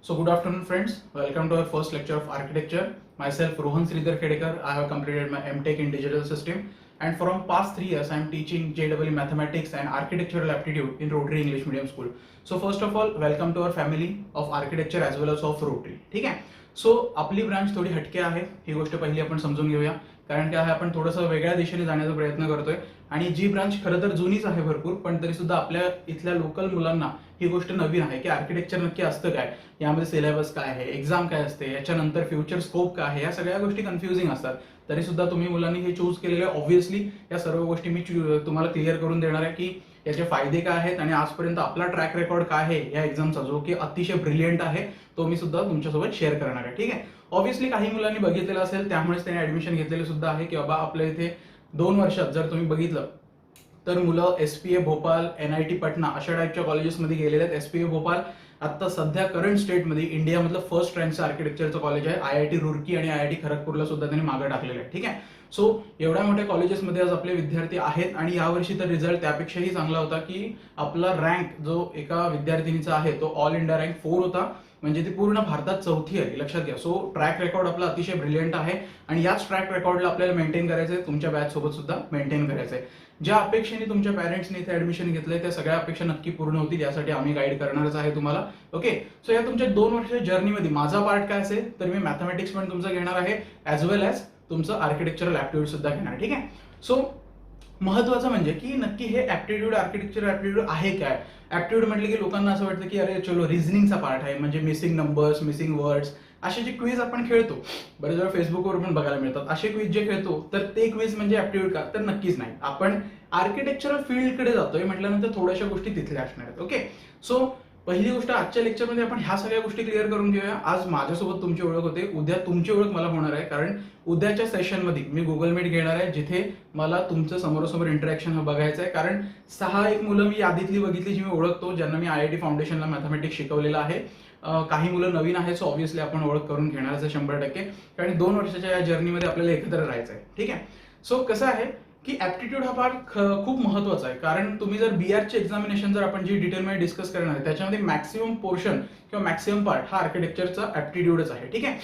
So good afternoon friends, welcome to our first lecture of architecture. Myself Rohan Sridhar Khedekar, I have completed my MTech in digital system and from past 3 years I am teaching JEE mathematics and architectural aptitude in Rotary English Medium School. So first of all, welcome to our family of architecture as well as of Rotary. ठीक आहे. So आपली branch थोडी हटके आहे, ही गोष्ट पहिली आपण समजून घेऊया. कारण काय आहे, आपण थोडंसं वेगळ्या दिशेने जाण्याचा प्रयत्न करतोय आणि जी ब्रांच खरं तर जुनीच आहे भरपूर, पण तरी सुद्धा आपल्या इथल्या लोकल मुलांना ही गोष्ट नवीन आहे की आर्किटेक्चर नक्की असतं काय, यामध्ये सिलेबस काय आहे, एक्झाम काय असते, याच्यानंतर फ्युचर स्कोप काय आहे, या सगळ्या गोष्टी कन्फ्युजिंग असतात. तरी सुद्धा तुम्ही मुलांनी हे चूज केलेले, ऑब्व्हियसली या सर्व गोष्टी मी तुम्हाला क्लिअर करून देणार आहे की याचे फायदे काय आहेत आणि आजपर्यंत आपला ट्रॅक रेकॉर्ड काय आहे या एक्झामचा, जो की अतिशय ब्रिलियंट आहे, तो मी सुद्धा तुमच्यासोबत शेअर करणार आहे. ठीक आहे. ऑब्व्हियसली काही मुलांनी बघितलेलं असेल, त्यामुळेच त्यांनी ऍडमिशन घेतलेलं सुद्धा आहे की बाबा आपल्या इथे 2 वर्षात जर तुम्ही बघितलं तर मुलं SPA भोपाल, NIT पटना अशा टाईपच्या कॉलेजेसमध्ये गेलेले आहेत. SPA भोपाल आता सध्या करंट स्टेटमध्ये इंडियामधलं फर्स्ट रँकचं आर्किटेक्चरचं कॉलेज आहे. IIT रुर्की आणि IIT खरगपूरला सुद्धा त्यांनी मागे टाकलेलं आहे. ठीक आहे. सो एवढ्या मोठ्या कॉलेजेसमध्ये आज आपले विद्यार्थी आहेत आणि यावर्षी तर रिझल्ट त्यापेक्षाही चांगला होता की आपला रँक जो एका विद्यार्थिनीचा आहे तो ऑल इंडिया रँक 4 होता, म्हणजे ती पूर्ण भारतात 4थी आहे, लक्षात घ्या. सो ट्रॅक रेकॉर्ड आपला अतिशय ब्रिलियंट आहे आणि याच ट्रॅक रेकॉर्डला आपल्याला मेंटेन करायचं आहे, तुमच्या बॅच सोबत सुद्धा मेंटेन करायचं आहे. ज्या अपेक्षेने तुमच्या पॅरेंट्सने इथे ऍडमिशन घेतलंय त्या सगळ्या अपेक्षा नक्की पूर्ण होतील, यासाठी आम्ही गाईड करणारच आहे तुम्हाला. ओके. सो या तुमच्या 2 वर्षाच्या जर्नीमध्ये माझा पार्ट काय असेल तर मी मॅथमॅटिक्स पण तुमचं घेणार आहे, ॲज वेल ॲज तुमचं आर्किटेक्चरल ऍप्टिट्यूड सुद्धा घेणार आहे. ठीक आहे. सो महत्वाचं म्हणजे की नक्की हे ऍप्टिट्यूड, आर्किटेक्चर ऍप्टिट्यूड आहे काय. ऍप्टिट्यूड म्हटलं की लोकांना असं वाटतं की अरे चलो रिझनिंगचा पार्ट आहे, म्हणजे मिसिंग नंबर्स, मिसिंग वर्ड्स, असे जे क्विज आपण खेळतो, बरेच वेळा फेसबुकवर पण बघायला मिळतात, असे क्विज जे खेळतो तर ते क्विज म्हणजे ऍप्टिट्यूड का, तर नक्कीच नाही. आपण आर्किटेक्चरल फील्डकडे जातोय म्हटल्यानंतर थोड्याशा गोष्टी तिथल्या असणार आहेत. ओके. सो पहिली गोष्ट, आजच्या लेक्चरमध्ये आपण ह्या सगळ्या गोष्टी क्लिअर करून घेऊया. आज माझ्यासोबत तुमची ओळख होते, उद्या तुमची ओळख मला होणार आहे, कारण उद्याच्या सेशनमध्ये मी गुगल मीट घेणार आहे, जिथे मला तुमचं समोरासमोर इंटरॅक्शन बघायचं आहे. कारण 6 मुलं मी यादीतली बघितली जी मी ओळखतो, ज्यांना मी IIT फाउंडेशनला मॅथमॅटिक्स शिकवलेलं आहे. काही मुलं नवीन आहेत, सो ऑब्व्हियसली आपण ओळख करून घेणारच आहे 100%. कारण 2 वर्षाच्या या जर्नीमध्ये आपल्याला एकत्र राहायचं आहे. ठीक आहे. सो कसं आहे की ऍप्टिट्यूड हा पार्ट खूप महत्वाचा आहे, कारण तुम्ही जर BRचे एक्झामिनेशन जर आपण जी डिटेलमध्ये डिस्कस करणार आहे त्याच्यामध्ये मॅक्सिमम पोर्शन किंवा मॅक्सिमम पार्ट हा आर्किटेक्चरचा ऍप्टिट्यूडच आहे. ठीक आहे.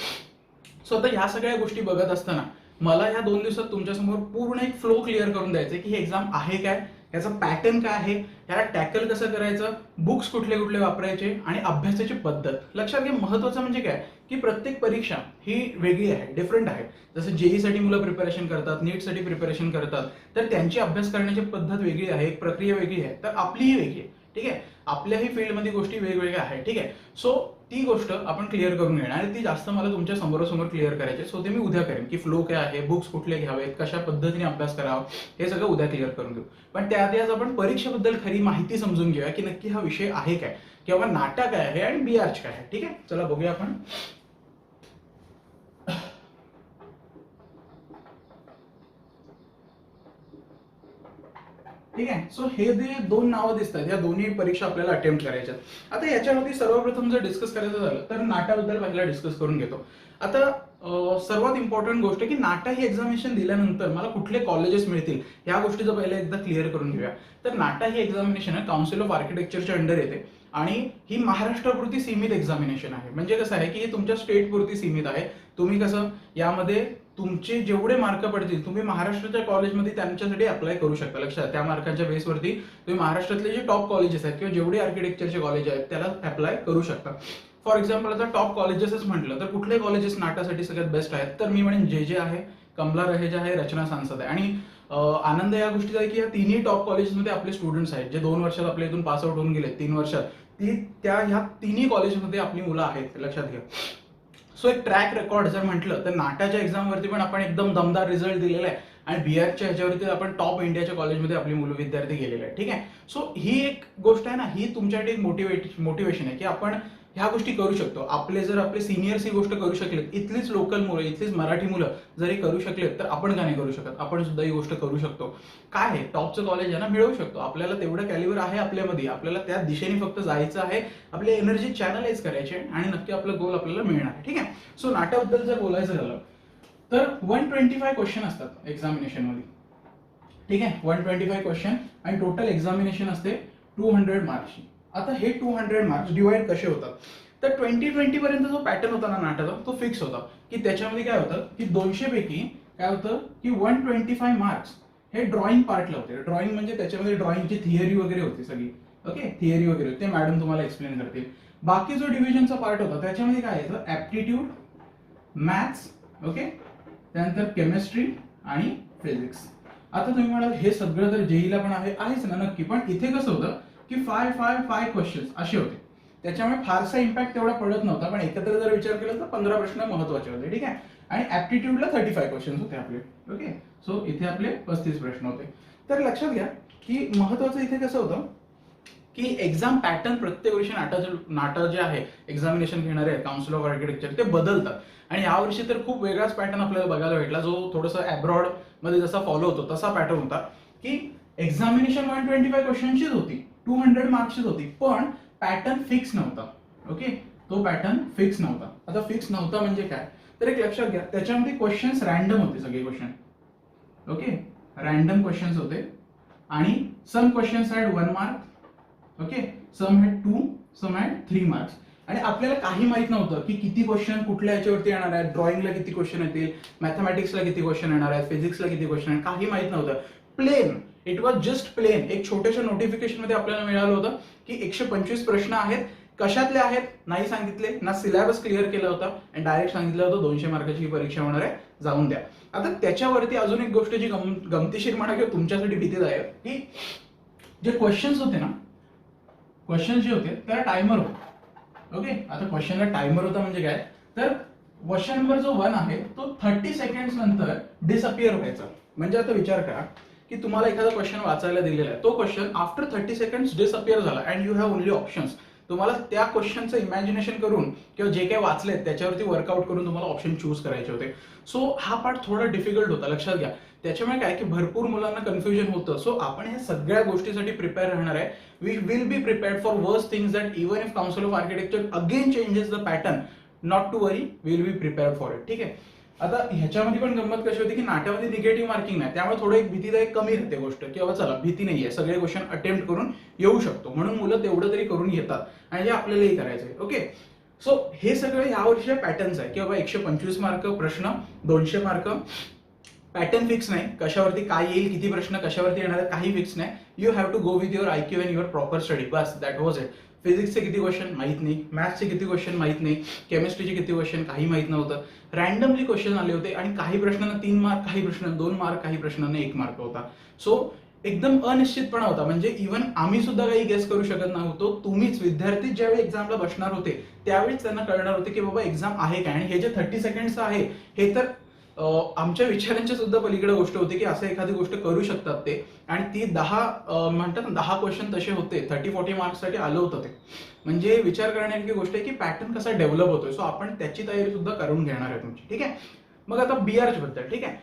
सो आता ह्या सगळ्या गोष्टी बघत असताना मला ह्या 2 दिवसात तुमच्यासमोर पूर्ण एक फ्लो क्लिअर करून द्यायचे की ही एक्झाम आहे काय, याचा पॅटर्न काय आहे, याला टॅकल कसं करायचं, बुक्स कुठले कुठले वापरायचे आणि अभ्यासाची पद्धत. लक्षात घ्या, महत्वाचं म्हणजे काय की प्रत्येक परीक्षा ही वेगळी आहे, डिफरंट आहे. जसं JEE साठी मुलं प्रिपरेशन करतात, नीटसाठी प्रिपरेशन करतात, तर त्यांची अभ्यास करण्याची पद्धत वेगळी आहे, एक प्रक्रिया वेगळी आहे, तर आपलीही वेगळी आहे. ठीक आहे. आपल्याही फील्डमध्ये गोष्टी वेगवेगळ्या आहेत. ठीक आहे. सो ती गोष्ट आपण क्लिअर करून घेणार आणि ती जास्त मला तुमच्या समोरासमोर क्लिअर करायची. सो ते मी उद्या करेन की फ्लो काय आहे, बुक्स कुठले घ्यावेत, कशा पद्धतीने अभ्यास करावा, हे सगळं उद्या क्लिअर करून घेऊ. पण त्याआधी आज आपण परीक्षेबद्दल खरी माहिती समजून घेऊया की नक्की हा विषय आहे काय, किंवा नाटा काय आहे आणि BRच काय आहे. ठीक आहे. चला बघूया आपण. ठीक आहे. सो हे जे 2 नावं दिसतात, या दोन्ही परीक्षा आपल्याला अटेम्प्ट करायच्या. आता याच्यामध्ये सर्वप्रथम जर डिस्कस करायचं झालं तर नाटाबद्दल पहिला डिस्कस करून घेतो. आता सर्वात इम्पॉर्टंट गोष्ट की नाटा ही एक्झामिनेशन दिल्यानंतर मला कुठले कॉलेजेस मिळतील या गोष्टीचं पहिला एकदा क्लिअर करून घेऊया. तर नाटा ही एक्झामिनेशन आहे काउन्सिल ऑफ आर्किटेक्चरच्या अंडर येते आणि ही महाराष्ट्रापुरती सीमित एक्झामिनेशन आहे. म्हणजे कसं आहे की हे तुमच्या स्टेटपुरती सीमित आहे. तुम्ही कसं यामध्ये तुमचे जेवढे मार्क पडतील तुम्ही महाराष्ट्राच्या कॉलेजमध्ये त्यांच्यासाठी अप्लाय करू शकता. लक्षात, त्या मार्कांच्या बेसवरती तुम्ही महाराष्ट्रातले जे टॉप कॉलेजेस आहेत किंवा जेवढे आर्किटेक्चरचे कॉलेज आहेत त्याला अप्लाय करू शकता. फॉर एक्झाम्पल आता टॉप कॉलेजेसच म्हटलं तर कुठले कॉलेजेस नाटासाठी सगळ्यात बेस्ट आहेत, तर मी म्हणेन JJ आहे, कमला रहेजा आहे, रचना सांसद आहे. आणि आनंद या गोष्टीचा आहे की या तिन्ही टॉप कॉलेजेसमध्ये आपले स्टुडंट्स आहेत, जे 2 वर्षात आपल्या इथून पास आउट होऊन गेले, 3 वर्षात ह्या तिन्ही कॉलेजमध्ये आपली मुलं आहेत. लक्षात घ्या. सो एक ट्रॅक रेकॉर्ड जर म्हटलं तर नाटाच्या एक्झामवरती पण आपण एकदम दमदार रिझल्ट दिलेला आहे आणि BRच्या ह्याच्यावरती आपण टॉप इंडियाच्या कॉलेजमध्ये आपली मुलं विद्यार्थी गेलेले आहेत. ठीक आहे. सो ही एक गोष्ट आहे ना, ही तुमच्यासाठी एक मोटिवेशन आहे की आपण ह्या गोष्टी करू शकतो. आपले सिनियर्स ही गोष्ट करू शकलेत, इथलीच लोकल मुलं, इथलीच मराठी मुलं जरी करू शकलेत तर आपण का नाही करू शकत. आपण सुद्धा ही गोष्ट करू शकतो. काय आहे, टॉपचं कॉलेज आहे ना, मिळवू शकतो. आपल्याला तेवढं कॅलिबर आहे आपल्यामध्ये, आपल्याला त्या दिशेने फक्त जायचं आहे, आपली एनर्जी चॅनलाइज करायची आणि नक्की आपलं गोल आपल्याला मिळणार आहे. ठीक आहे. सो नाटाबद्दल जर बोलायचं झालं तर 125 क्वेश्चन असतात एक्झामिनेशनमध्ये. ठीक आहे. 125 क्वेश्चन आणि टोटल एक्झामिनेशन असते 200 मार्क्सची. आता हे 200 मार्क्स डिवाइड कसे होतात तर 2020 पर्यंत जो पॅटर्न होता ना नाटाचा तो फिक्स होता, की त्याच्यामध्ये काय होतं की 200 पैकी काय होतं की 125 मार्क्स हे ड्रॉइंग पार्टला होते. ड्रॉइंग म्हणजे त्याच्यामध्ये ड्रॉइंगची थिअरी वगैरे होती सगळी, ओके, थिअरी वगैरे ते मॅडम तुम्हाला एक्सप्लेन करतील. बाकी जो डिव्हिजनचा पार्ट होता त्याच्यामध्ये काय येतं, ऍप्टिट्यूड, मॅथ्स, ओके, त्यानंतर केमिस्ट्री आणि फिजिक्स. आता तुम्ही म्हणाल हे सगळं तर जेईला पण आहेच ना, नक्की, पण इथे कसं होतं की 5 क्वेश्चन्स असे होते, त्याच्यामुळे फारसा इम्पॅक्ट तेवढा पडत नव्हता. पण एकत्र जर विचार केला तर 15 प्रश्न महत्वाचे होते, ठीक आहे. आणि ऍप्टिट्यूडला 35 क्वेश्चन्स होते आपले, ओके. सो इथे आपले 35 प्रश्न होते. तर लक्षात घ्या की महत्वाचं इथे कसं होतं की एक्झाम पॅटर्न प्रत्येक वर्षी नाटा जे आहे एक्झामिनेशन घेणारे काउन्सिल ऑफ आर्किटेक्चर ते बदलतात. आणि यावर्षी तर खूप वेगळाच पॅटर्न आपल्याला बघायला भेटला, जो थोडासा अब्रॉड मध्ये जसा फॉलो होतो तसा पॅटर्न होता, की एक्झामिनेशन 125 क्वेश्चनचीच होती, 200 मार्क्सचीच होती, पण पॅटर्न फिक्स नव्हता, ओके. तो पॅटर्न फिक्स नव्हता. आता फिक्स नव्हता म्हणजे काय, तर एक लक्षात घ्या, त्याच्यामध्ये क्वेश्चन्स रॅन्डम होते, सगळे क्वेश्चन, ओके, रॅन्डम क्वेश्चन्स होते. आणि some questions had 1 mark, okay, some had 2, some had 3 marks. आणि आपल्याला काही माहित नव्हतं की किती क्वेश्चन कुठल्या याच्यावरती येणार आहेत, ड्रॉइंगला किती क्वेश्चन येतील, मॅथमॅटिक्सला किती क्वेश्चन येणार आहेत, फिजिक्सला किती क्वेश्चन आहेत, काही माहित नव्हतं. Plain, it was just plain. एक छोट्याशा नोटिफिकेशन मध्ये आपल्याला मिळालं होतं की 125 प्रश्न आहेत, कशातले आहेत नाही सांगितले, ना सिलेबस क्लिअर केला होता, आणि डायरेक्ट सांगितलं होतं 200 मार्काची परीक्षा होणार आहे, जाऊन द्या. आता त्याच्यावरती अजून एक गोष्ट जी गमतीशीर म्हणा किंवा तुमच्यासाठी भीतीदायक, की जे क्वेश्चन्स होते ना, क्वेश्चन जे होते त्याला टायमर होता, ओके. आता क्वेश्चनला टायमर होता म्हणजे काय, तर क्वेश्चन नंबर जो 1 आहे तो 30 सेकंड्स नंतर डिसअपिअर व्हायचा. म्हणजे आता विचार करा की तुम्हाला एखादा क्वेश्चन वाचायला दिलेला आहे, तो क्वेश्चन आफ्टर 30 सेकंड्स डिसअपिअर झाला, and you have only options. तुम्हाला त्या क्वेश्चनचं इमॅजिनेशन करून किंवा जे काही वाचले त्याच्यावरती वर्कआउट करून तुम्हाला ऑप्शन चूज करायचे होते. सो हा पार्ट थोडा डिफिकल्ट होता, लक्षात घ्या. त्याच्यामुळे काय की भरपूर मुलांना कन्फ्युजन होतं. सो आपण ह्या सगळ्या गोष्टीसाठी प्रिपेअर राहणार आहे. We will be prepared for worst things that even if council of architecture again changes the pattern, not to worry, will be prepared for it, ठीक आहे. आता ह्याच्यामध्ये पण गंमत कशी होती की नाट्यामध्ये निगेटिव्ह मार्किंग नाही, त्यामुळे थोडं एक भीतीदायक कमी राहते गोष्ट, की बाबा चला भीती नाहीये, सगळे क्वेश्चन अटेम्प्ट करून येऊ शकतो, म्हणून मुलं तेवढं तरी करून येतात, आणि हे आपल्यालाही करायचंय, ओके. सो हे सगळे यावर्षी पॅटर्न्स आहे की बाबा 125 मार्क प्रश्न, 200 मार्क, पॅटर्न फिक्स नाही, कशावरती काय येईल, किती प्रश्न कशावरती येणार आहेत काही फिक्स नाही. You have to go with your IQ and your proper study, बस, दॅट वॉज इट. फिजिक्सचे किती क्वेश्चन माहित नाही, मॅथ्सचे किती क्वेश्चन माहित नाही, केमिस्ट्रीचे किती क्वेश्चन काही माहित नव्हतं, रॅन्डमली क्वेश्चन आले होते, आणि काही प्रश्नांना 3 मार्क, काही प्रश्नांना 2 मार्क, काही प्रश्नांना 1 मार्क होता. सो एकदम अनिश्चितपणा होता. म्हणजे इव्हन आम्ही सुद्धा काही गेस करू शकत नव्हतो. तुम्हीच विद्यार्थी ज्यावेळी एक्झामला बसणार होते त्यावेळीच त्यांना कळणार होते की बाबा एक्झाम आहे काय. आणि हे जे 30 सेकंड्स आहे हे तर आमच्या विचारांच्या सुद्धा पलीकडे गोष्ट होती की असं एखादी गोष्ट करू शकतात ते. आणि ती 10 म्हणतात ना 10 क्वेश्चन तसे होते, 30-40 मार्क्ससाठी आलं होतं ते. म्हणजे विचार करण्याची गोष्ट आहे की पॅटर्न कसा डेव्हलप होतोय. सो आपण त्याची तयारी सुद्धा करून घेणार आहे तुमची, ठीक आहे. मग आता बीआर्च बद्दल, ठीक आहे,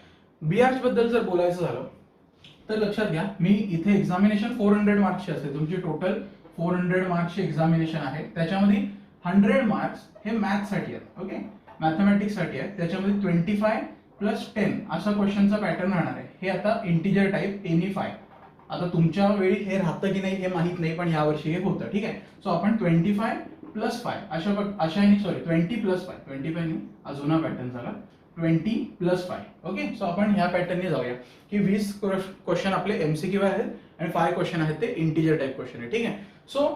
बीआर्च बद्दल जर बोलायचं झालं तर लक्षात घ्या, मी इथे एक्झामिनेशन 400 मार्क्सची असते. तुमची टोटल 400 मार्क्सची एक्झामिनेशन आहे. त्याच्यामध्ये 100 मार्क्स हे मॅथ्ससाठी आहेत, ओके, मॅथमॅटिक्ससाठी आहेत. त्याच्यामध्ये 25 + 10 असा क्वेश्चनचा पॅटर्न राहणार आहे. हे आता इंटिजर टाईप एनी 5. आता तुमच्या वेळी हे राहतं की नाही हे माहित नाही, पण यावर्षी हे होतं, ठीक आहे. सो आपण 25 + 5 अशा 20 + 5, 25 नाही अजून पॅटर्न झाला 20 + 5, ओके. सो आपण ह्या पॅटर्नने जाऊया की 20 क्वेश्चन आपले MCQ आहेत आणि 5 क्वेश्चन आहेत ते इंटिजर टाईप क्वेश्चन आहे, ठीक आहे. सो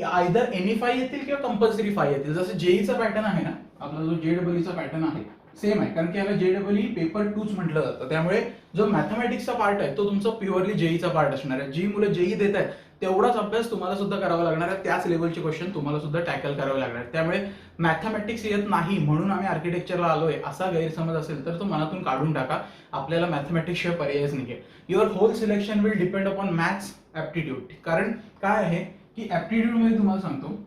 आयदर एनी 5 येतील किंवा कंपल्सरी 5 येतील. जसं जेईचा पॅटर्न आहे ना, आपला जो JEEचा पॅटर्न आहे सेम आहे, कारण की याला JEE पेपर 2 म्हटलं जातं. त्यामुळे जो मॅथमॅटिक्सचा पार्ट आहे तो तुमचा प्युअरली जेईचा पार्ट असणार आहे. जी मुलं जेई देत आहेत तेवढाच अभ्यास तुम्हाला सुद्धा करावा लागणार आहे, त्याच लेवलचे क्वेश्चन तुम्हाला सुद्धा टॅकल करावे लागणार आहेत. त्यामुळे मॅथमॅटिक्स येत नाही म्हणून आम्ही आर्किटेक्चरला आलोय असा गैरसमज असेल तर तो मनातून काढून टाका. आपल्याला मॅथमॅटिक्स शिवाय पर्यायच नाही. Your whole selection will depend upon maths aptitude. कारण काय आहे की ऍप्टिट्यूड मध्ये तुम्हाला सांगतो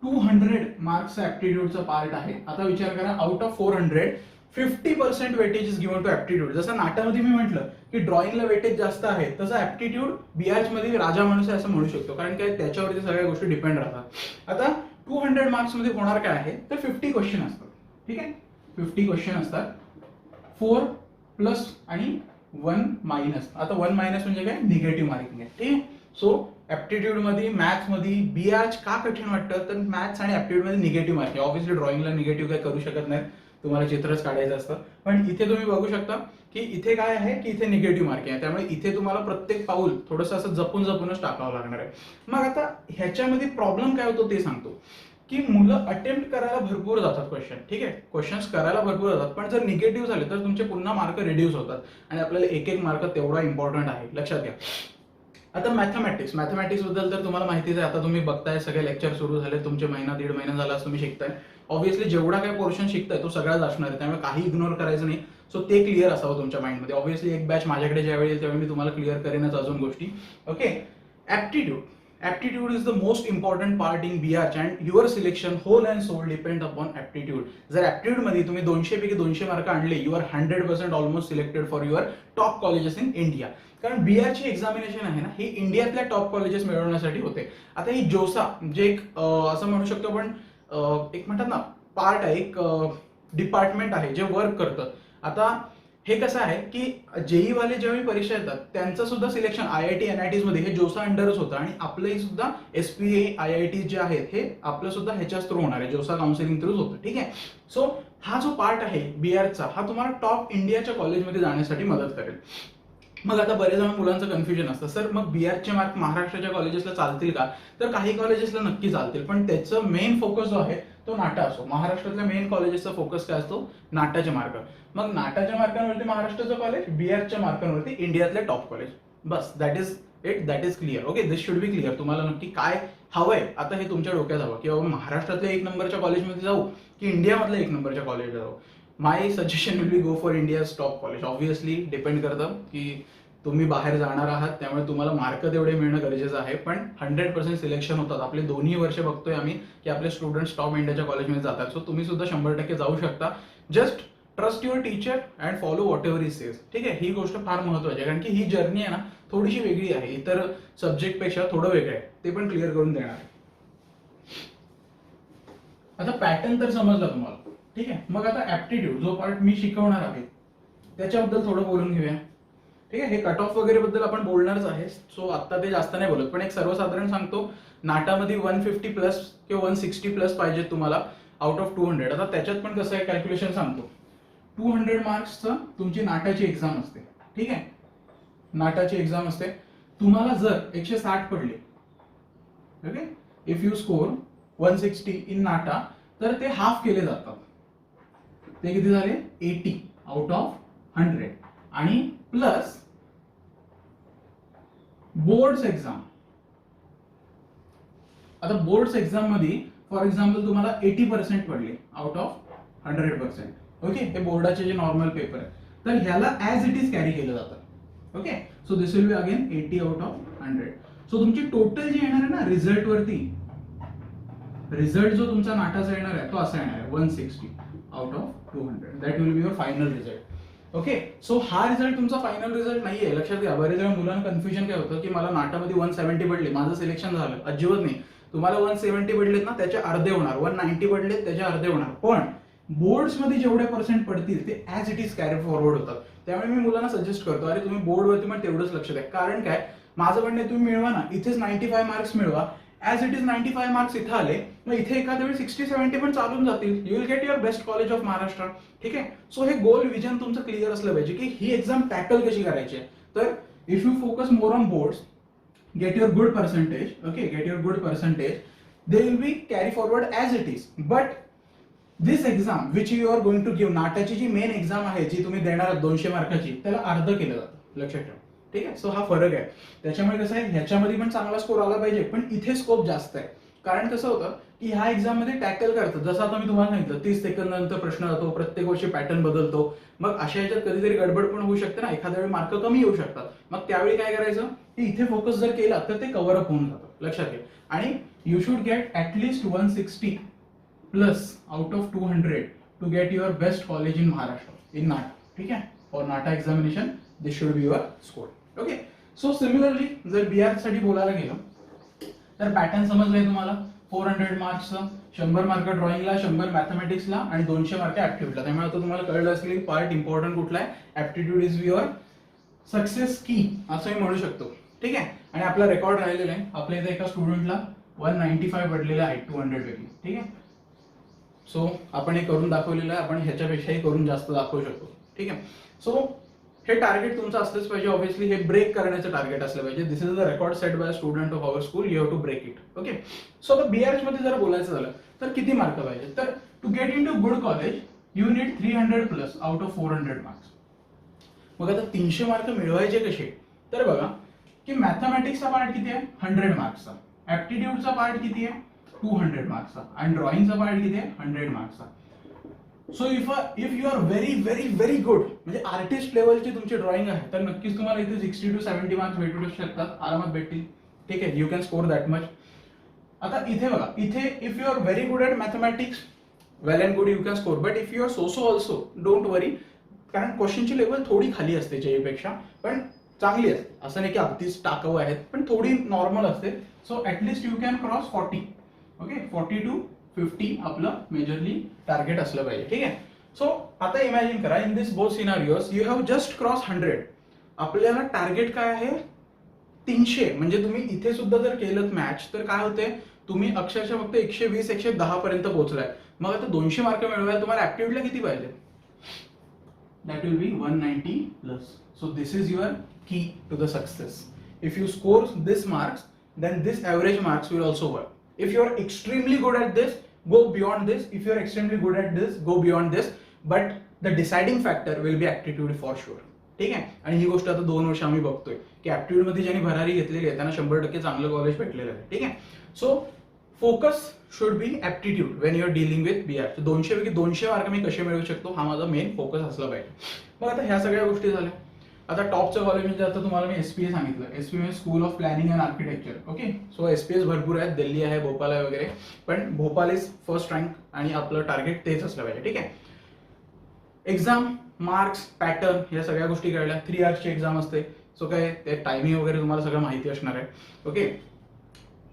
200 मार्क्सचा ऍप्टिट्यूडचा पार्ट आहे. आता विचार करा, out of 400 50% weightage is given to aptitude. जसं नाट्यामध्ये मी म्हटलं की ड्रॉइंगला वेटेज जास्त आहे, तसं ऍप्टिट्यूड बीआर्च मध्ये राजा माणूस आहे असं म्हणू शकतो, कारण काय त्याच्यावरती सगळ्या गोष्टी डिपेंड राहतात. आता 200 मार्क्स मध्ये होणार काय आहे तर 50 क्वेश्चन असतात, ठीक आहे. 50 क्वेश्चन असतात, 4 प्लस आणि 1 मायनस. आता 1 मायनस म्हणजे काय, निगेटिव्ह मार्किंग आहे, ठीक आहे. सो ऍप्टिट्यूड मध्ये, मॅथ्स मध्ये बीआर का कठीण वाटतं, तर मॅथ्स आणि ऍप्टिट्यूड मध्ये निगेटिव्ह मार्क आहे. ऑब्व्हियसली ड्रॉइंगला निगेटिव्ह काय करू शकत नाही, तुम्हाला चित्रच काढायचं असतं. पण इथे तुम्ही बघू शकता की इथे काय आहे की इथे निगेटिव्ह मार्किंग आहे, त्यामुळे इथे तुम्हाला प्रत्येक पाऊल थोडंसं असं जपूनच टाकावं लागणार आहे. मग आता ह्याच्यामध्ये प्रॉब्लेम काय होतो ते सांगतो, की मुलं अटेम्प्ट करायला भरपूर जातात क्वेश्चन, ठीक आहे, क्वेश्चन्स करायला भरपूर जातात, पण जर निगेटिव्ह झाले तर तुमचे पुन्हा मार्क रिड्यूस होतात आणि आपल्याला एक एक मार्क तेवढा इम्पॉर्टंट आहे, लक्षात घ्या. आता मॅथमॅटिक्स बद्दल तर तुम्हाला माहितीच आहे. आता तुम्ही बघताय सगळे लेक्चर सुरू झाले, तुमचे महिना दीड महिना झाला तुम्ही शिकताय. ऑब्व्हियसली जेवढा काय पोर्शन शिकताय तो सगळाच असणार आहे, त्यामुळे काही इग्नोर करायचं नाही. सो ते क्लिअर असावं तुमच्या माइंडमध्ये. ऑब्व्हियसली एक बॅच माझ्याकडे ज्यावेळी येईल त्यावेळी मी तुम्हाला क्लिअर करेनच अजून गोष्टी. Okay, aptitude is the most important part in BR and your selection whole and soul depend upon aptitude. जर ऍप्टिट्यूड मध्ये तुम्ही 200 पैकी 200 मार्क आणले, you are 100% almost selected for your top colleges in India. कारण बीआरची एक्झामिनेशन आहे ना, ही इंडियातल्या top colleges मिळवण्यासाठी होते. आता ही जोसा जे एक असं म्हणू शकतो आपण, एक म्हणतात ना पार्ट आहे, एक डिपार्टमेंट आहे जे वर्क करतं. आता हे कसं आहे की जेई वाले जेव्हा परीक्षा येतात त्यांचं सुद्धा सिलेक्शन IIT NITs मध्ये हे जोसा अंडरच होतं, आणि आपलंही सुद्धा SPA IIT जे आहेत हे आपलं सुद्धा ह्याच्याच थ्रू होणार आहे, जोसा काउन्सिलिंग थ्रूच होतं, ठीक आहे. सो हा जो पार्ट आहे बीआरचा, हा तुम्हाला टॉप इंडियाच्या कॉलेजमध्ये जाण्यासाठी मदत करेल. मग आता बरेच जण मुलांचं कन्फ्युजन असतं, सर मग बीआरचे मार्क महाराष्ट्राच्या कॉलेजेसला चालतील का? तर काही कॉलेजेसला नक्की चालतील, पण त्याचं मेन फोकस जो आहे तो नाटा असतो. महाराष्ट्रातल्या मेन कॉलेजेसचा फोकस काय असतो? नाटाचे मार्क. मग नाटाच्या मार्कांवरती महाराष्ट्राचं कॉलेज, बीआरच्या मार्कांवरती इंडियातले टॉप कॉलेज. बस, that is clear. Okay, this should be clear. तुम्हाला नक्की काय हवंय आता हे तुमच्या डोक्यात हवं, की बाबा महाराष्ट्रातल्या 1 नंबरच्या कॉलेजमध्ये जाऊ की इंडियामधल्या 1 नंबरच्या कॉलेजला जाऊ. My suggestion will be go for India's top college. Obviously depend करतं की तुम्ही बाहेर जाणार आहात, त्यामुळे तुम्हाला मार्क तेवढे मिळणं गरजेचं आहे, पण 100% सिलेक्शन होतात. आपले 2 वर्ष बघतोय आम्ही की आपले स्टुडंट्स टॉप इंडियाच्या कॉलेजमध्ये जातात. सो तुम्ही सुद्धा 100% जाऊ शकता. Just trust your teacher and follow what ever he says. ठीक आहे, ही गोष्ट फार महत्वाची आहे, कारण की ही जर्नी आहे ना थोडीशी वेगळी आहे, इतर सब्जेक्टपेक्षा थोडं वेगळं आहे, ते पण क्लिअर करून देणार आहे. आता पॅटर्न तर समजला तुम्हाला, ठीक आहे. मग आता ऍप्टिट्यूड जो पार्ट मी शिकवणार आहे त्याच्याबद्दल थोडं बोलून घेऊया. ठीक आहे, हे कट ऑफ वगैरे बद्दल आपण बोलणारच आहे, सो आता ते जास्त नाही बोलत, पण एक सर्वसाधारण सांगतो. नाटामध्ये 150 प्लस किंवा 160 प्लस पाहिजे तुम्हाला आउट ऑफ 200. आता त्याच्यात पण कसं आहे कॅल्क्युलेशन सांगतो. 200 मार्क्सचं तुमची नाटाची एक्झाम असते, ठीक आहे, नाटाची एक्झाम असते. तुम्हाला जर 160 पडले, okay, if you score 160 in NATA, तर ते हाफ केले जातात. ते किती झाले? 80 आउट ऑफ 100. आणि प्लस बोर्ड्स एक्झाम. आता बोर्ड्स एक्झाम मध्ये फॉर एक्झाम्पल तुम्हाला 80% पडले आउट ऑफ 100%. ओके, हे बोर्डाचे जे नॉर्मल पेपर आहे, तर ह्याला ऍज इट इज कॅरी केलं जातं. Okay, so this will be again 80 out of 100. So तुमची टोटल जे येणार आहे ना रिझल्ट वरती, रिझल्ट जो तुमचा नाटाचा येणार आहे तो असा येणार आहे 160 out of 200. That will be your final result. Okay, so हा रिझल्ट तुमचा फायनल रिझल्ट नाहीये, लक्षात घ्या. बरेच वेळा मुलांना कन्फ्युजन काय होतं की मला नाटामध्ये 170 पडले, माझं सिलेक्शन झालं. अजिबात नाही. तुम्हाला 170 पडलेत ना त्याचे अर्धे होणार, 190 पडलेत त्याचे अर्धे होणार, पण बोर्ड्स मध्ये जेवढे पर्सेंट पडतील ते as it is carry forward होतात. त्यामुळे मी मुलांना सजेस्ट करतो, अरे तुम्ही बोर्डवरती पण तेवढंच लक्ष द्या. कारण काय, माझं म्हणणं तुम्ही मिळवा ना, इथेच 95 मार्क्स मिळवा, ऍज इट इज 95 मार्क्स इथं आले, मग इथे एखाद्या वेळी 60-70 पण चालून जातील. You will get your best college of Maharashtra. ठीक आहे, सो हे गोल विजन तुमचं क्लिअर असलं पाहिजे की ही एक्झाम टॅकल कशी करायची आहे. तर if you focus more on boards, get your good percentage, okay, get your good percentage, they will be carry forward as it is. But this exam which you are going to give, नाटाची जी main exam आहे जी तुम्ही देणार आहात 200 मार्काची, त्याला अर्ध केलं जातं, लक्षात ठेवा. ठीक आहे, सो हा फरक आहे. त्याच्यामुळे कसं आहे, ह्याच्यामध्ये पण चांगला स्कोर आला पाहिजे, पण इथे स्कोप जास्त आहे. कारण कसं होतं की ह्या एक्झाम मध्ये टॅकल करतं, जसं आता मी तुम्हाला सांगितलं 30 सेकंदानंतर प्रश्न जातो, प्रत्येक वर्षी पॅटर्न बदलतो. मग अशा ह्याच्यात कधीतरी गडबड पण होऊ शकते ना, एखाद्या वेळी मार्क कमी येऊ शकतात. मग त्यावेळी काय करायचं, की इथे फोकस जर केला तर ते कव्हर अप होऊन जातं, लक्षात घ्या. आणि you should get at least 160 plus out of 200 to get your best college in Maharashtra in NATA. ठीक आहे, for NATA examination this should be your score. Okay, so similarly जर बीआर साठी बोलायला गेलं तर पॅटर्न समजलंय तुम्हाला. 400 मार्क्सचं, 100 मार्क ड्रॉइंगला, 100 मॅथमॅटिक्सला आणि 200 मार्क ऍप्टिट्यूडला. त्यामुळे आता तुम्हाला कळलं असेल की पार्ट इम्पॉर्टंट कुठला आहे. ऍप्टिट्यूड इज युअर सक्सेस की, असं मी म्हणू शकतो. ठीक आहे, आणि आपला रेकॉर्ड राहिलेला आहे. आपल्या इथे एका स्टुडंटला 195 पडलेले आहेत 200 पैकी. ठीक आहे. सो आपण हे करून दाखवलेलं आहे. आपण ह्याच्यापेक्षाही करून जास्त दाखवू शकतो. ठीक आहे. सो हे टार्गेट तुमचं असलंच पाहिजे. ऑब्व्हियसली हे ब्रेक करण्याचं टार्गेट असलं पाहिजे. This is the record set by student of our school. You have to break it. Okay. So आता BRH मध्ये जर बोलायचं झालं तर किती मार्क पाहिजे? तर to get into good college you need 300 plus out of 400 marks. मग आता 300 मार्क मिळवायचे कसे? तर बघा की मॅथमॅटिक्सचा पार्ट किती आहे? 100 मार्क्सचा. ऍप्टिट्यूडचा पार्ट किती आहे? 200 मार्क्सचा. आणि ड्रॉइंगचा पार्ट किती आहे? 100 मार्क्सचा. So if you are very very very good, म्हणजे आर्टिस्ट लेवलची तुमची ड्रॉइंग आहे, तर नक्कीच तुम्हाला इथे 60 to 70 मार्क्स भेटू शकतात, आरामात भेटतील. ठीक आहे. You can score that much. आता इथे बघा, इथे if you are very good at mathematics, well and good, you can score. But if you are so also, don't worry, कारण क्वेश्चनची लेवल थोडी खाली असते जेईपेक्षा, पण चांगली असते. असं नाही की अगदीच टाकाऊ आहेत, पण थोडी नॉर्मल असते. So at least you can cross 40. Okay. 40 to 50 आपलं मेजरली टार्गेट असलं पाहिजे. ठीक आहे. सो आता इमॅजिन करा, in this both scenarios you have just cross 100. आपल्याला टार्गेट काय आहे? 300. म्हणजे तुम्ही इथे सुद्धा जर केलं मॅच तर काय होते? तुम्ही अक्षरशः फक्त 120 110 पर्यंत पोहोचलाय. मग आता 200 मार्क मिळवायला तुम्हाला ऍप्टिट्यूडला किती पाहिजे? That will be 190 plus. So this is your key to the success. If you score this marks, then this average marks will also work. If you are extremely good at this, go beyond this. If you are extremely good at this, go beyond this. But the deciding factor will be aptitude for sure. ठीक आहे. आणि ही गोष्ट आता 2 वर्ष आम्ही बघतोय की aptitude मध्ये ज्यांनी भरारी घेतलेली आहे त्यांना 100% चांगलं कॉलेज भेटलेलं आहे. ठीक आहे. So focus should be aptitude when you are dealing with BR. 200 पैकी 200 मार्क मी कसे मिळवू शकतो, हा माझा मेन फोकस असला पाहिजे. मग आता ह्या सगळ्या गोष्टी झाल्या. आता टॉपच्या कॉलेजमध्ये आता तुम्हाला मी SPA सांगितलं. SPA म्हणजे school of planning and architecture. Okay. So SPAs भरपूर आहेत, दिल्ली आहे, भोपाल आहे वगैरे, पण भोपाल इज फर्स्ट रँक आणि आपलं टार्गेट तेच असलं पाहिजे. ठीक आहे. एक्झाम, मार्क्स, पॅटर्न या सगळ्या गोष्टी कळल्या. 3 hours ची एक्झाम असते. सो काय ते टायमिंग वगैरे तुम्हाला सगळं माहिती असणार आहे. ओके.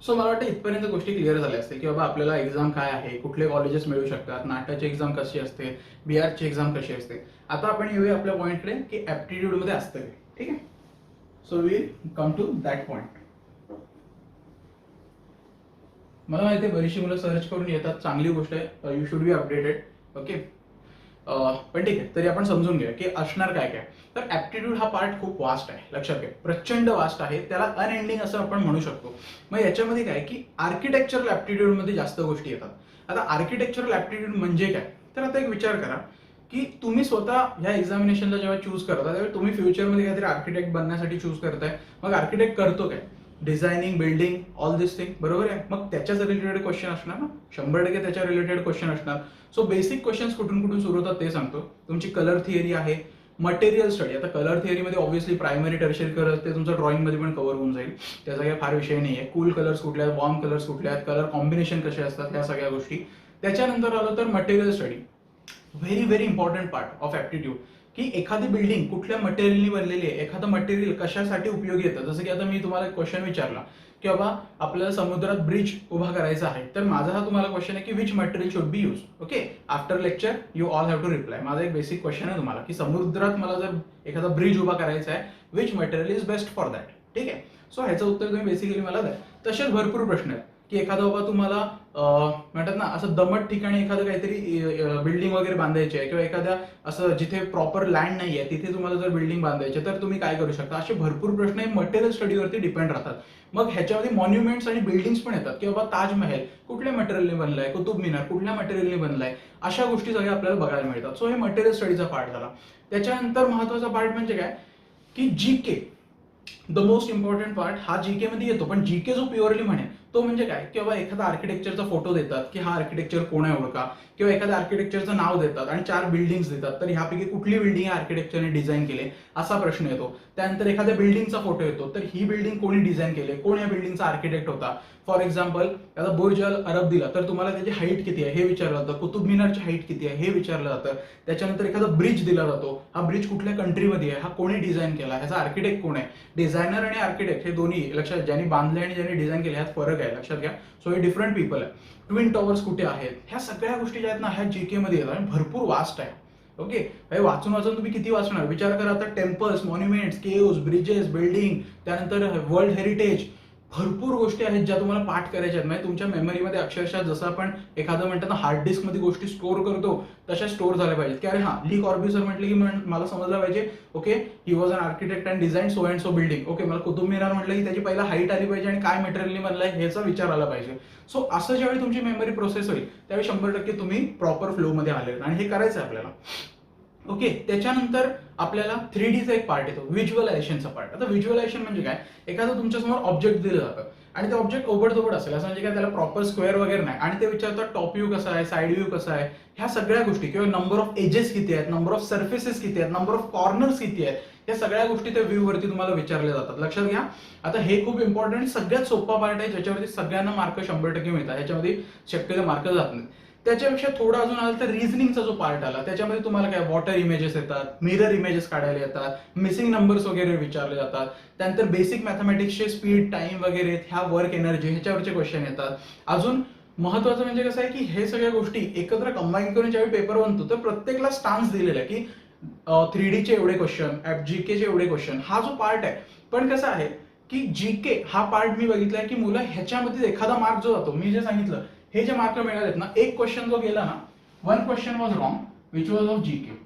सो मला वाटतं इथपर्यंत गोष्टी क्लिअर झाल्या असते की बाबा आपल्याला एक्झाम काय आहे, कुठले कॉलेजेस मिळू शकतात, नाटाची एक्झाम कशी असते, BRची एक्झाम कशी असते. आता आपण येऊया आपल्या पॉईंटकडे की ऍप्टिट्यूड मध्ये असतं काय. ठीक आहे. So will come to that point. मला माहिती आहे बरीचशी मुलं सर्च करून येतात, चांगली गोष्ट आहे. You should be updated. Okay. पण ठीक आहे, तरी आपण समजून घ्या की असणार काय काय. तर ऍप्टिट्यूड हा पार्ट खूप वास्ट आहे, लक्षात घ्या, प्रचंड वास्ट आहे. त्याला अनएंडिंग असं आपण म्हणू शकतो. मग याच्यामध्ये काय की आर्किटेक्चरल ऍप्टिट्यूड मध्ये जास्त गोष्टी येतात. आता आर्किटेक्चरल ऍप्टिट्यूड म्हणजे काय? तर आता एक विचार करा की तुम्ही स्वतः ह्या एक्झामिनेशनला जेव्हा चूज करता त्यावेळी तुम्ही फ्युचरमध्ये काहीतरी आर्किटेक्ट बनण्यासाठी चूज करताय. मग आर्किटेक्ट करतो काय? डिझायनिंग, बिल्डिंग, ऑल दिस थिंग. बरोबर आहे. मग त्याच्याच रिलेटेड क्वेश्चन असणार ना, 100% त्याच्या रिलेटेड क्वेश्चन असणार. सो बेसिक क्वेश्चन्स कुठून कुठून सुरू होतात ते सांगतो. तुमची कलर थिअरी आहे, मटेरियल स्टडी. आता कलर थिअरीमध्ये ऑब्व्हियसली प्रायमरी, टर्शियरी कलर ते तुमचं ड्रॉइंगमध्ये पण कव्हर होऊन जाईल, त्याचा काही फार विषय नाही आहे. कूल कलर्स कुठले आहेत, वॉर्म कलर्स कुठले आहेत, कलर कॉम्बिनेशन कसे असतात, ह्या सगळ्या गोष्टी. त्याच्यानंतर आलं तर material study, very very important part of aptitude, की एखादी बिल्डिंग कुठल्या मटेरियलनी बनलेली आहे, एखादं मटेरियल कशासाठी उपयोगी येतं. जसं की आता मी तुम्हाला क्वेश्चन विचारला की बाबा आपल्याला समुद्रात ब्रिज उभा करायचा आहे, तर माझा हा तुम्हाला क्वेश्चन आहे की which material should be use. Okay. After lecture you all have to reply. माझा एक बेसिक क्वेश्चन आहे तुम्हाला की समुद्रात मला जर एखादा ब्रिज उभा करायचा आहे, which material is best for that. ठीक आहे. सो ह्याचं उत्तर तुम्ही बेसिकली मला द्या. तसेच भरपूर प्रश्न आहेत की एखादा बाबा तुम्हाला म्हणतात ना असं दमट ठिकाणी एखादं काहीतरी बिल्डिंग वगैरे बांधायची आहे, किंवा एखाद्या असं जिथे प्रॉपर लँड नाही आहे तिथे तुम्हाला जर बिल्डिंग बांधायची तर तुम्ही काय करू शकता. असे भरपूर प्रश्न हे मटेरियल स्टडीवरती डिपेंड राहतात. मग ह्याच्यामध्ये मॉन्युमेंट्स आणि बिल्डिंग्स पण येतात की बाबा ताजमहल कुठल्या मटेरियलने बनलाय, कुतुब मिनार कुठल्या मटेरियलने बनलाय, अशा गोष्टी सगळ्या आपल्याला बघायला मिळतात. सो हे मटेरियल स्टडीचा पार्ट झाला. त्याच्यानंतर महत्वाचा पार्ट म्हणजे काय की GK, the most important part. हा GK मध्ये येतो, पण GK जो प्युअरली म्हणे तो म्हणजे काय की बाबा एखादा आर्किटेक्चरचा फोटो देतात की हा आर्किटेक्चर कोण आहे ओळखा, किंवा एखाद्या आर्किटेक्चरचं नाव देतात आणि 4 बिल्डिंग्स देतात, तर ह्यापैकी कुठली बिल्डिंग आर्किटेक्चरने डिझाईन केले असा प्रश्न येतो. त्यानंतर एखाद्या बिल्डिंगचा फोटो येतो, तर ही बिल्डिंग कोणी डिझाईन केले, कोण या बिल्डिंगचा आर्किटेक्ट होता. फॉर एक्झाम्पल आता बुर्ज अल अरब दिला तर तुम्हाला त्याची हाईट किती आहे हे विचारलं जातं, कुतुब मिनारची हाईट किती आहे हे विचारलं जातं. त्याच्यानंतर एखादा ब्रिज दिला जातो, हा ब्रिज कुठल्या कंट्रीमध्ये आहे, हा कोणी डिझाईन केला, ह्याचा आर्किटेक्ट कोण आहे. डिझायनर आणि आर्किटेक्ट हे दोन्ही लक्षात, ज्यांनी बांधले आणि ज्यांनी डिझाईन केले ह्यात फरक आहे, लक्षात घ्या. सो हे डिफरंट पीपल आहे. ट्विन टॉवर्स कुठे आहेत, ह्या सगळ्या गोष्टी ज्या आहेत ना ह्या GK मध्ये येतात आणि भरपूर वास्ट आहे. ओके, हे वाचून वाचून तुम्ही किती वाचणार विचार करा. आता temples, monuments, caves, bridges, building, त्यानंतर वर्ल्ड हेरिटेज, भरपूर गोष्टी आहेत ज्या तुम्हाला पाठ करायच्या आहेत. म्हणजे तुमच्या मेमरीमध्ये अक्षरशः जसं आपण एखादं म्हणतात ना हार्ड डिस्कमध्ये गोष्टी स्टोअर करतो तशा स्टोअर झाल्या पाहिजेत. की अरे हा ली कॉर्ब्युसियर म्हटलं की मला समजलं पाहिजे okay he was an architect and design so and so building. Okay, मला कुतुब मिनार म्हटलं की त्याची पहिला हाईट आली पाहिजे आणि काय मटेरियलनी बनलाय ह्याचा विचार आला पाहिजे. सो असं ज्यावेळी तुमची मेमरी प्रोसेस होईल त्यावेळी 100% तुम्ही प्रॉपर फ्लोमध्ये आले आणि हे करायचं आहे आपल्याला. ओके, त्याच्यानंतर आपल्याला 3Dचा एक पार्ट येतो, व्हिज्युअलायझेशनचा पार्ट. आता व्हिज्युअलायझेशन म्हणजे काय, एखादं तुमच्यासमोर ऑब्जेक्ट दिलं जातं आणि ते ऑब्जेक्ट ओबडधोबड असेल, असं म्हणजे काय त्याला प्रॉपर स्क्वेअर वगैरे नाही, आणि ते विचारतात टॉप व्ह्यू कसा आहे, साईड व्ह्यू कसा आहे, ह्या सगळ्या गोष्टी, किंवा नंबर ऑफ एजेस किती आहेत, नंबर ऑफ सर्फेसेस किती आहेत, नंबर ऑफ कॉर्नर्स किती आहेत, या सगळ्या गोष्टी त्या व्ह्यू वरती तुम्हाला विचारल्या जातात. लक्षात घ्या. आता हे खूप इम्पॉर्टंट आणि सगळ्यात सोपा पार्ट आहे ज्याच्यावरती सगळ्यांना मार्क 100% मिळतात. ह्याच्यामध्ये शक्यतो मार्क जात नाही. त्याच्यापेक्षा थोडं अजून आलं तर रिझनिंगचा जो पार्ट आला त्याच्यामध्ये तुम्हाला काय वॉटर इमेजेस येतात, मिरर इमेजेस काढायला येतात, मिसिंग नंबर्स वगैरे विचारले जातात. त्यानंतर बेसिक मॅथमॅटिक्सचे स्पीड, टाइम वगैरे, ह्या वर्क एनर्जी ह्याच्यावरचे क्वेश्चन येतात. अजून महत्वाचं म्हणजे कसं आहे की हे सगळ्या गोष्टी एकत्र कंबाईन करून ज्यावेळी पेपर बनतो तर प्रत्येकला स्टान्स दिलेला आहे की 3Dचे एवढे क्वेश्चन, जीकेचे एवढे क्वेश्चन, हा जो पार्ट आहे. पण कसं आहे की जीके हा पार्ट मी बघितलाय की मुलं ह्याच्यामध्ये एखादा मार्क जो जातो, मी जे सांगितलं हे जे मार्क मिळालेत ना, एक क्वेश्चन जो गेला ना, 1 question was wrong which was of GK.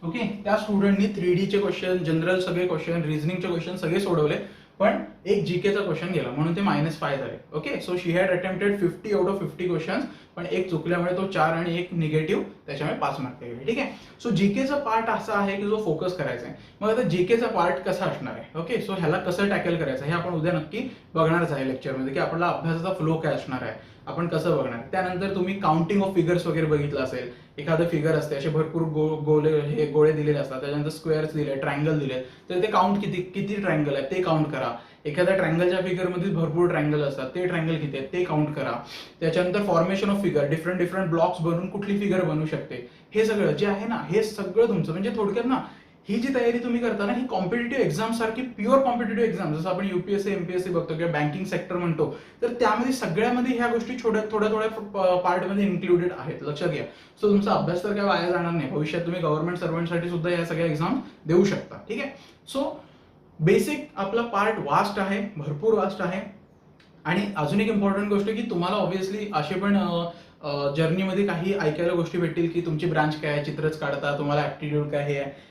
Okay, त्या स्टुडंटनी 3Dचे क्वेश्चन, जनरल सगळे क्वेश्चन, रिझनिंगचे क्वेश्चन सगळे सोडवले, पण एक जीकेचा क्वेश्चन गेला म्हणून ते -5 झाले. Okay, so she had attempted 50 out of 50 questions, पण एक चुकल्यामुळे तो 4 आणि एक निगेटिव्ह, त्याच्यामुळे 5 मार्क गेले. ठीक आहे. सो जीकेचा पार्ट असा आहे की जो फोकस करायचा आहे. मग आता जीकेचा पार्ट कसा असणार आहे, ओके, सो ह्याला कसं टॅकल करायचं हे आपण उद्या नक्की बघणारच आहे लेक्चरमध्ये, की आपला अभ्यासाचा फ्लो काय असणार आहे, आपण कसं बघणार. त्यानंतर तुम्ही काउंटिंग ऑफ फिगर्स वगैरे बघितलं असेल. एखादं फिगर असते, असे भरपूर गोळे दिलेले असतात, त्याच्यानंतर स्क्वेअर्स दिले, ट्रायंगल दिले, तर ते काउंट किती ट्रायंगल आहे ते काउंट करा. एखाद्या ट्रायंगलच्या फिगरमध्ये भरपूर ट्रायंगल असतात, ते ट्रायंगल किती आहेत ते काउंट करा. त्याच्यानंतर formation of figure, different blocks बनवून कुठली फिगर बनवू शकते, हे सगळं जे आहे ना, हे सगळं तुमचं म्हणजे थोडक्यात ना, ही जी तयारी तुम्ही करता ना, ही कॉम्पिटेटिव्ह एक्झाम सारखी प्युअर कॉम्पिटेटिव्ह एक्झाम, जसं आपण UPSC MPSC बघतो किंवा बँकिंग सेक्टर म्हणतो, तर त्यामध्ये सगळ्यामध्ये ह्या गोष्टी थोड्या पार्टमध्ये इन्क्लुडेड आहेत. लक्षात घ्या. सो तुमचा अभ्यास तर काय वाया जाणार नाही. भविष्यात तुम्ही गव्हर्नमेंट सर्वंटसाठी सुद्धा या सगळ्या एक्झाम देऊ शकता. ठीक आहे. सो बेसिक आपला पार्ट वास्ट आहे, भरपूर वास्ट आहे. आणि अजून एक इम्पॉर्टंट गोष्ट की तुम्हाला ऑब्व्हियसली असे पण जर्नीमध्ये काही ऐकायला गोष्टी भेटतील की तुमची ब्रांच काय आहे, चित्रच काढता, तुम्हाला ऍप्टिट्यूड काय हे आहे.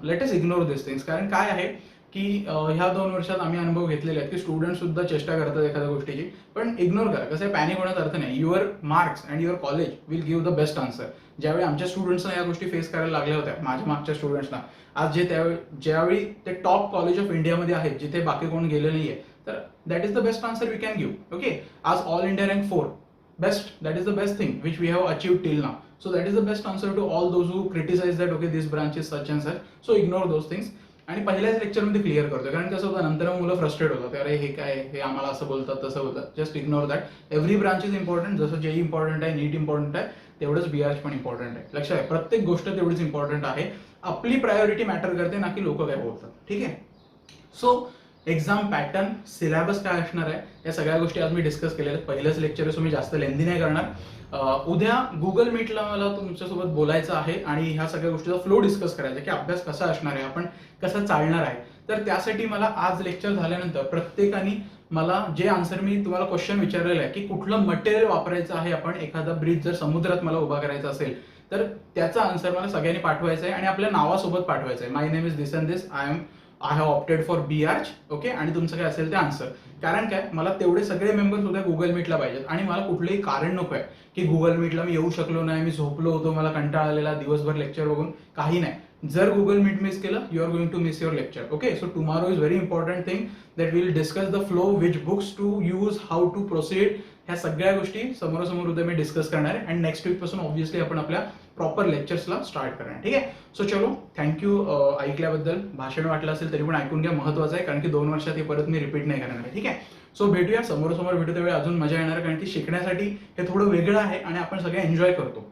लेट अस इग्नोर दिस थिंग्स. कारण काय आहे की ह्या 2 वर्षात आम्ही अनुभव घेतलेले आहेत की स्टुडंट सुद्धा चेष्टा करतात एखाद्या गोष्टीची, पण इग्नोर करा. कसं आहे, पॅनिक होण्याचा अर्थ नाही. Your marks and your college will give the best answer. ज्यावेळी आमच्या स्टुडंट्सना या गोष्टी फेस करायला लागल्या होत्या, माझ्या मागच्या स्टुडंट्सना, आज ज्यावेळी ते टॉप कॉलेज ऑफ इंडियामध्ये आहेत, जिथे बाकी कोण गेले नाहीये, तर that is the best answer we can give. Okay, आज all India rank 4 best, that is the best thing which we have achieved till now. So that is the best answer to all those who criticize that okay this branch is such and such. So ignore those things. आणि पहिल्याच लेक्चरमध्ये clear करतोय, कारण कसं होतं नंतर मुलं frustrate होतात, अरे हे काय, हे आम्हाला असं बोलतात तसं बोलतात. Just ignore that. Every branch is important. जसं जेई इम्पॉर्टंट आहे, नीट इम्पॉर्टंट आहे, तेवढंच BRH पण इम्पॉर्टंट आहे. लक्षात आहे, प्रत्येक गोष्ट तेवढीच इम्पॉर्टंट आहे. आपली प्रायोरिटी मॅटर करते, ना की लोक काय बोलतात. ठीक आहे. सो एक्झाम पॅटर्न, सिलेबस काय असणार आहे, या सगळ्या गोष्टी आज मी डिस्कस केलेल्या आहेत. पहिलंच लेक्चर आहे, सो मी जास्त लेंदी नाही करणार. उद्या गुगल मीटला मला तुमच्यासोबत बोलायचं आहे आणि ह्या सगळ्या गोष्टीचा फ्लो डिस्कस करायचा की अभ्यास कसा असणार आहे, आपण कसं चालणार आहे. तर त्यासाठी मला आज लेक्चर झाल्यानंतर प्रत्येकाने मला जे आन्सर, मी तुम्हाला क्वेश्चन विचारलेलं आहे की कुठलं मटेरियल वापरायचं आहे, आपण एखादा ब्रिज जर समुद्रात मला उभा करायचा असेल तर त्याचा आन्सर मला सगळ्यांनी पाठवायचा आहे आणि आपल्या नावासोबत पाठवायचं आहे. My name is this and this, I have opted for BRH. Okay, आणि तुमचं काय असेल ते आन्सर. कारण काय, मला तेवढे सगळे मेंबर्स उद्या गुगल मीटला पाहिजेत आणि मला कुठलंही कारण नको आहे की गुगल मीटला मी येऊ शकलो नाही, मी झोपलो होतो, मला कंटाळा आलेला दिवसभर लेक्चर बघून, काही नाही. जर गुगल मीट मिस केलं, you are going to miss your lecture. Okay, so tomorrow is very important thing that will discuss the flow, which books to use, how to proceed, ह्या सगळ्या गोष्टी समोरासमोर उद्या मी डिस्कस करणार आहे. अँड नेक्स्ट वीक पासून ऑब्व्हियसली आपण आपल्या प्रॉपर लेक्चर्सला स्टार्ट करणार. ठीक आहे. सो चलो, थँक्यू ऐकल्याबद्दल. भाषण वाटलं असेल तरी पण ऐकून घ्या, महत्वाचं आहे, कारण की 2 वर्षात हे परत मी रिपीट नाही करणार आहे. ठीक आहे. सो भेटूया समोरासमोर, भेटू त्यावेळी अजून मजा येणार, कारण की शिकण्यासाठी हे थोडं वेगळं आहे आणि आपण सगळे एन्जॉय करतो.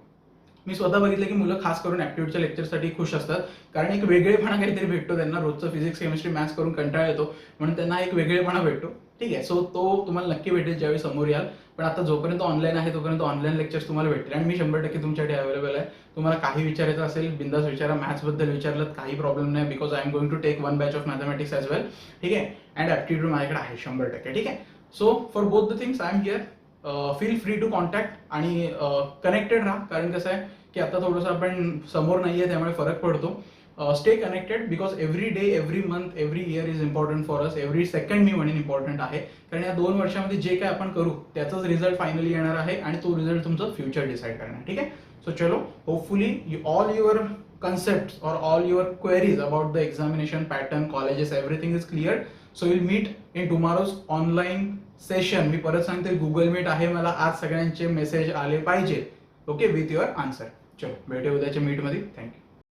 मी स्वतः बघितलं की मुलं खास करून ऍप्टिट्यूडच्या लेक्चरसाठी खुश असतात, कारण एक वेगळेपणा काहीतरी भेटतो त्यांना. रोजचं फिजिक्स, केमिस्ट्री, मॅथ्स करून कंटाळा येतो, म्हणून त्यांना एक वेगळेपणा भेटतो. ठीक आहे. सो तो तुम्हाला नक्की भेटेल ज्यावेळी समोर याल. पण पण आता जोपर्यंत ऑनलाईन आहे तोपर्यंत ऑनलाईन लेक्चर्स तुम्हाला भेटतील आणि मी 100% तुमच्यासाठी अवेलेबल आहे. तुम्हाला काही विचारायचं असेल बिंदास विचारा. मॅथ्सबद्दल विचारलं काही प्रॉब्लेम नाही, because I am going to take one batch of mathematics as well. ठीक आहे. अँड ॲप्टिट्यूड माझ्याकडे आहे 100%. ठीक आहे. So for both the things I am here. Feel free to contact आणि कनेक्टेड राहा. कारण कसं आहे की आता थोडंसं आपण समोर नाही आहे त्यामुळे फरक पडतो. Stay connected because every day, every month, every year is important for us. Every second मी म्हणेन इम्पॉर्टंट आहे. कारण या 2 वर्षामध्ये जे काय आपण करू त्याचाच रिझल्ट फायनली येणार आहे आणि तो रिझल्ट तुमचं फ्युचर डिसाईड करणार. ठीक आहे. सो चलो, hopefully all your concepts or all your queries about the examination pattern, colleges, everything is cleared. So we'll meet in tomorrow's online session. मी परत सांगते गुगल मीट आहे. मला आज सगळ्यांचे मेसेज आले पाहिजे. Okay, with your answer. चलो भेटूया उद्याच्या मीटमध्ये. थँक्यू.